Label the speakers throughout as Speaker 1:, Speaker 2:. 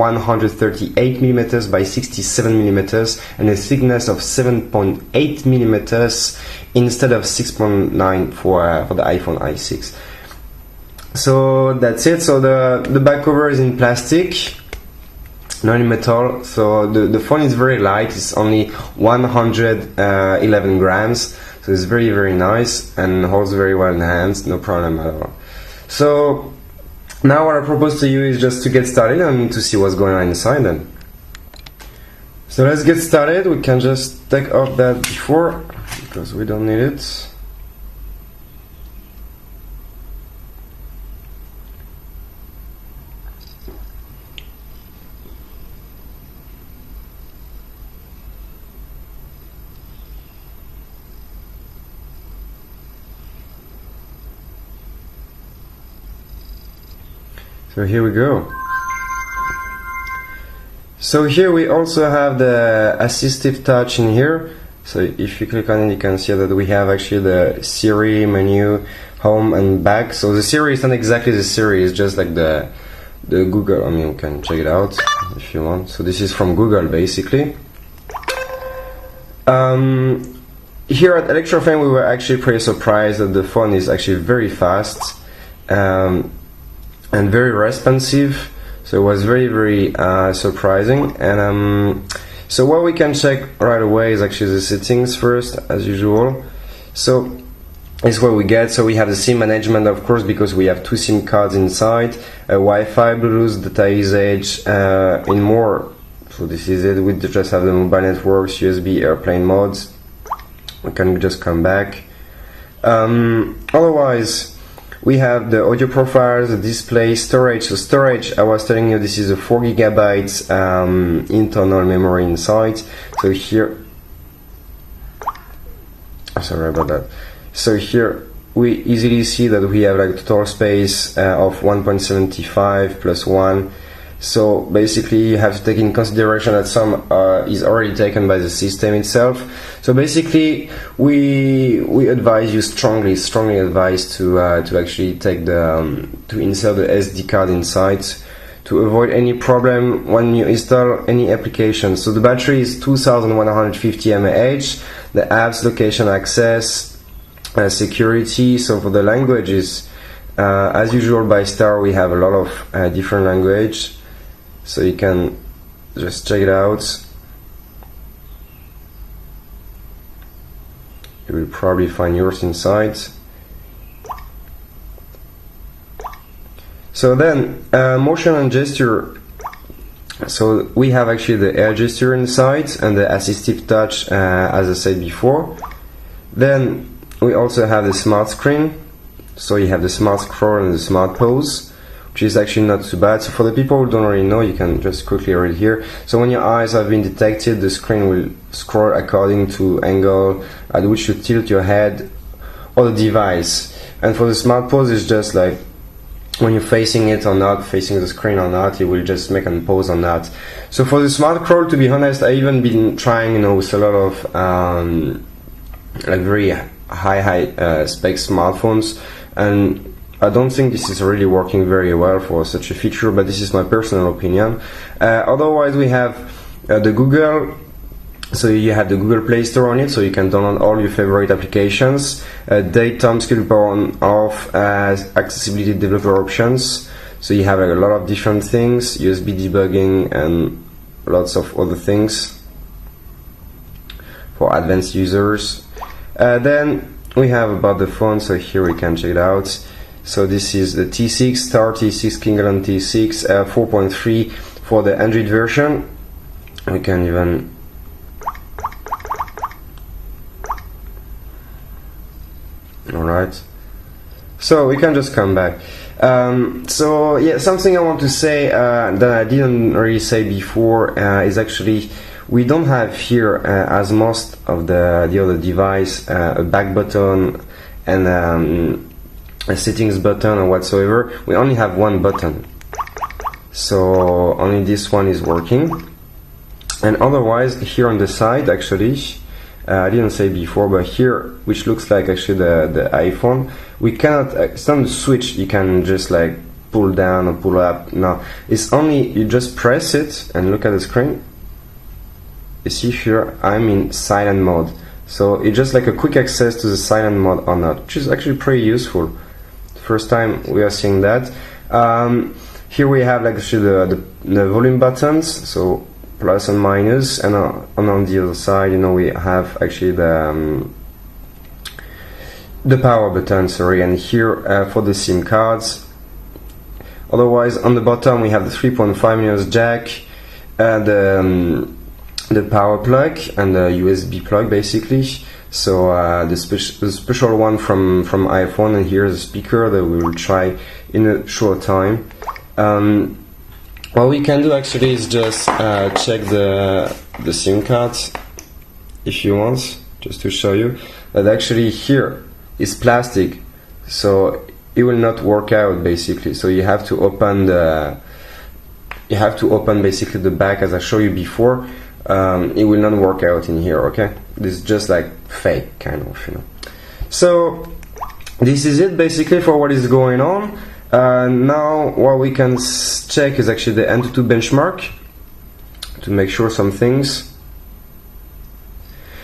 Speaker 1: 138 millimeters by 67 millimeters and a thickness of 7.8 millimeters instead of 6.9 for the iPhone i6. So that's it. So the back cover is in plastic, not in metal. So the phone is very light. It's only 111 grams. So it's very, very nice and holds very well in the hands. No problem at all. So now what I propose to you is just to get started and to see what's going on inside then. So let's get started. We can just take off that before because we don't need it. So here we go. So here we also have the assistive touch in here. So if you click on it, you can see that we have actually the Siri menu, home and back. So the Siri is not exactly the Siri, it's just like the Google. I mean, you can check it out if you want. So this is from Google basically. Here at Electrofan we were actually pretty surprised that the phone is actually very fast. And very responsive, so it was very, very surprising. And so what we can check right away is actually the settings first, as usual. So it's what we get. So we have the SIM management, of course, because we have 2 SIM cards inside, Wi-Fi, Bluetooth, data usage, and more. So this is it. We just have the mobile networks, USB, airplane modes. We can just come back. Otherwise, we have the audio profiles, the display, storage. So storage, I was telling you, this is a 4 gigabytes internal memory inside. So here, sorry about that. So here we easily see that we have like total space of 1.75 plus 1. So basically you have to take in consideration that some is already taken by the system itself. So basically we advise you strongly advise to actually take to insert the SD card inside to avoid any problem when you install any application. So the battery is 2150 mAh, the apps, location access, security. So for the languages, as usual by Star we have a lot of different language. So you can just check it out. You will probably find yours inside. So then, motion and gesture. So we have actually the air gesture inside and the assistive touch, as I said before. Then we also have the smart screen. So you have the smart scroll and the smart pause, which is actually not too bad. So for the people who don't already know, you can just quickly read here. So when your eyes have been detected, the screen will scroll according to angle at which you tilt your head or the device. And for the smart pause, it's just like when you're facing it or not, facing the screen or not, it will just make a pause on that. So for the smart scroll, to be honest, I even been trying, with a lot of like very high spec smartphones, and I don't think this is really working very well for such a feature, but this is my personal opinion. Otherwise, we have the Google. So you have the Google Play Store on it, so you can download all your favorite applications. Date, time, schedule, power on, off, accessibility, developer options. So you have a lot of different things, USB debugging, and lots of other things for advanced users. Then we have about the phone, so here we can check it out. So this is the T6, Star T6, King Island T6, 4.3 for the Android version. We can even alright, so we can just come back. So yeah, something I want to say that I didn't really say before is actually we don't have here, as most of the other device, a back button and a settings button or whatsoever. We only have one button, so only this one is working. And otherwise, here on the side, actually, I didn't say before, but here, which looks like actually the iPhone, we cannot, it's not a switch, you can just like pull down or pull up. No, it's only you just press it and look at the screen. You see here I'm in silent mode, so it's just like a quick access to the silent mode or not, which is actually pretty useful. First time we are seeing that. Here we have like actually the volume buttons, so plus and minus, and on the other side, you know, we have actually the power button, sorry, and here for the SIM cards. Otherwise, on the bottom we have the 3.5mm jack, the power plug and the USB plug basically. So the special one from iPhone, and here's a speaker that we will try in a short time. What we can do actually is just check the SIM card if you want, just to show you that actually here is plastic, so it will not work out basically. So you have to open basically the back as I showed you before. It will not work out in here, okay? This is just like fake kind of, you know. So this is it basically for what is going on. Now what we can check is actually the Antutu benchmark to make sure some things.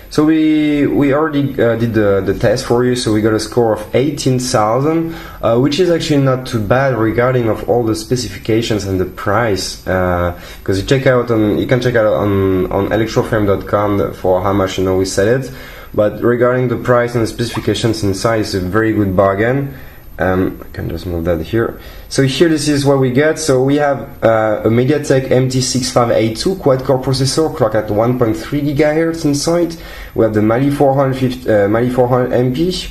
Speaker 1: So we already did the test for you, so we got a score of 18,000, which is actually not too bad regarding of all the specifications and the price, because you can check out on electroframe.com for how much, you know, we set it. But regarding the price and the specifications inside, it's a very good bargain. I can just move that here. So here this is what we get. So we have a MediaTek MT6582 quad-core processor clocked at 1.3 GHz inside. We have the Mali 400 MP.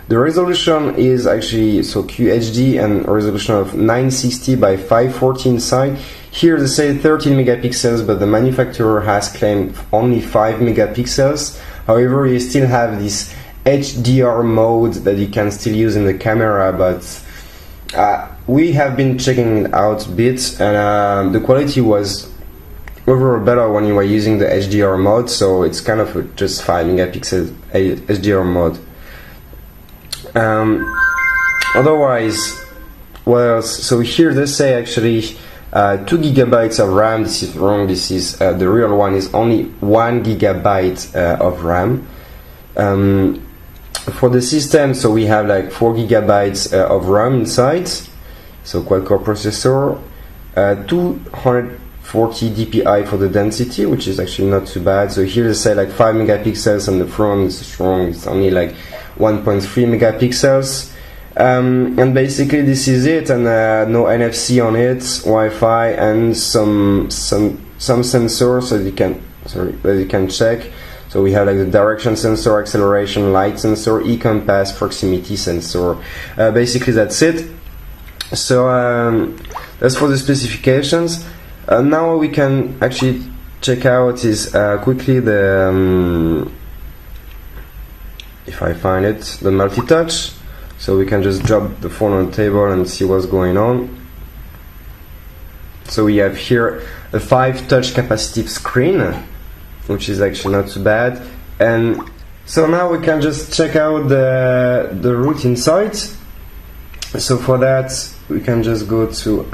Speaker 1: The resolution is actually so QHD and a resolution of 960 by 540 inside. Here they say 13 megapixels, but the manufacturer has claimed only 5 megapixels. However, you still have this HDR mode that you can still use in the camera, but we have been checking it out a bit, and the quality was overall better when you were using the HDR mode, so it's kind of just 5 megapixel HDR mode. Otherwise, what else? So here they say actually 2 gigabytes of RAM. This is wrong. This is the real one is only 1 gigabyte of RAM. For the system, so we have like 4 gigabytes of RAM inside, so quad-core processor, 240 dpi for the density, which is actually not too bad. So here they say like 5 megapixels on the front. It's wrong, it's only like 1.3 megapixels. And basically this is it, and no NFC on it, Wi-Fi, and some sensors that you can check. So we have like the direction sensor, acceleration, light sensor, e-compass, proximity sensor. Basically that's it. So that's for the specifications. Now what we can actually check out is quickly the if I find it, the multi-touch. So we can just drop the phone on the table and see what's going on. So we have here a 5 touch capacitive screen, which is actually not too bad. And so now we can just check out the root inside. So for that we can just go to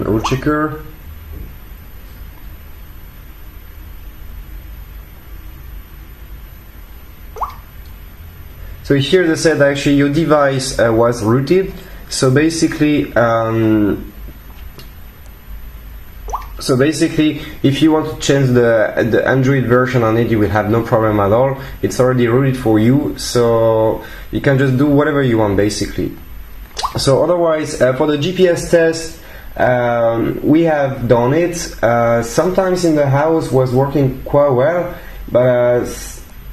Speaker 1: root checker. So here they said actually your device was rooted. So basically if you want to change the Android version on it, you will have no problem at all. It's already rooted for you, so you can just do whatever you want basically. So otherwise, for the GPS test, we have done it. Sometimes in the house was working quite well, but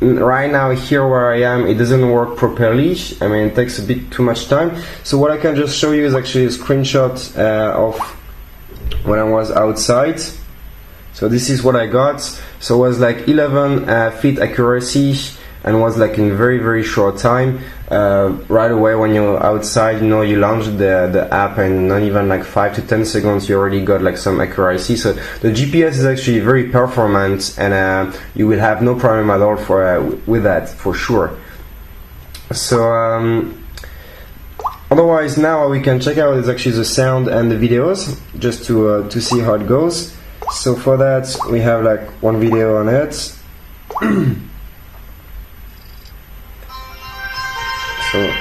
Speaker 1: right now here where I am, it doesn't work properly. I mean, it takes a bit too much time. So what I can just show you is actually a screenshot of when I was outside. So this is what I got. So it was like 11 feet accuracy, and was like in very short time. Right away when you're outside, you know, you launch the app, and not even like 5 to 10 seconds you already got like some accuracy. So the GPS is actually very performant, and you will have no problem at all for with that for sure. So Otherwise, now we can check out is actually the sound and the videos, just to see how it goes. So for that, we have like one video on it. So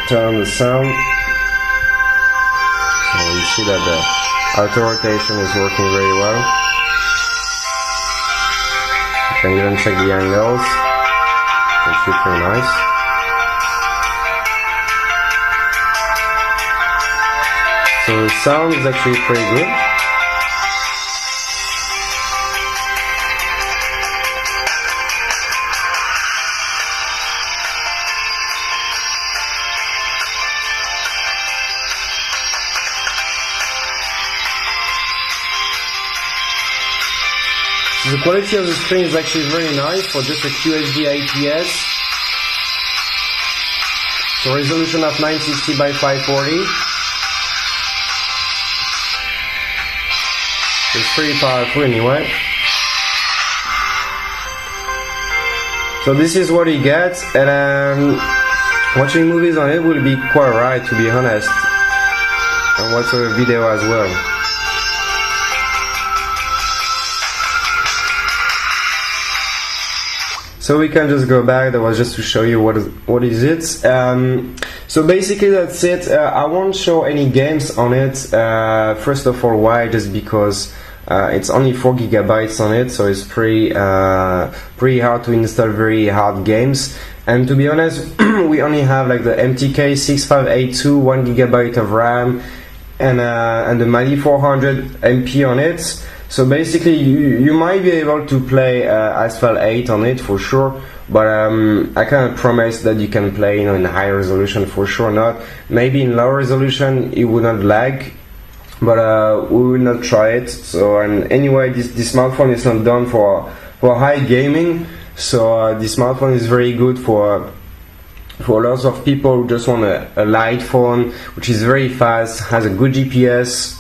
Speaker 1: turn on the sound. So you see that the auto rotation is working very well. You can even check the angles. It's actually pretty nice. So the sound is actually pretty good. The quality of the screen is actually very nice for just a QHD IPS. So resolution of 960 by 540. It's pretty powerful anyway. So this is what you get, and watching movies on it will be quite right, to be honest, and watching a video as well. So we can just go back. That was just to show you what is it. So basically that's it. I won't show any games on it. First of all, why? Just because it's only 4 gigabytes on it, so it's pretty hard to install very hard games. And to be honest, we only have like the MTK 6582, 1 gigabyte of RAM, and the Mali 400 MP on it. So basically, you might be able to play Asphalt 8 on it for sure, but I cannot promise that you can play, in high resolution, for sure not. Maybe in low resolution it would not lag, but we will not try it. So, and anyway, this smartphone is not done for high gaming. So this smartphone is very good for lots of people who just want a light phone, which is very fast, has a good GPS,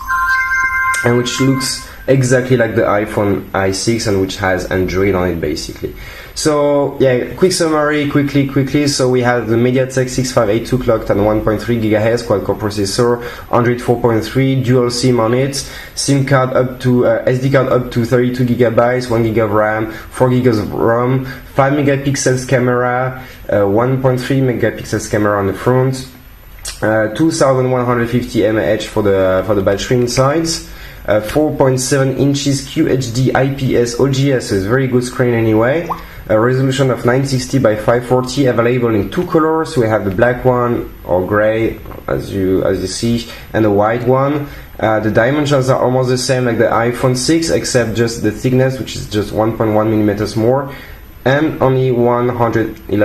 Speaker 1: and which looks exactly like the iPhone i6, and which has Android on it basically. So yeah, quick summary, quickly. So we have the MediaTek 6582 clocked at 1.3 GHz quad-core processor, Android 4.3, dual SIM on it, SIM card up to SD card up to 32 gigabytes, 1 gig of RAM, 4 gigs of ROM, 5 megapixels camera, 1.3 megapixels camera on the front, 2150 mAh for the battery inside. 4.7 inches QHD IPS OGS, so it's very good screen anyway. A resolution of 960 by 540, available in 2 colors. We have the black one or gray, as you see, and the white one. The dimensions are almost the same like the iPhone 6, except just the thickness, which is just 1.1 millimeters more, and only 111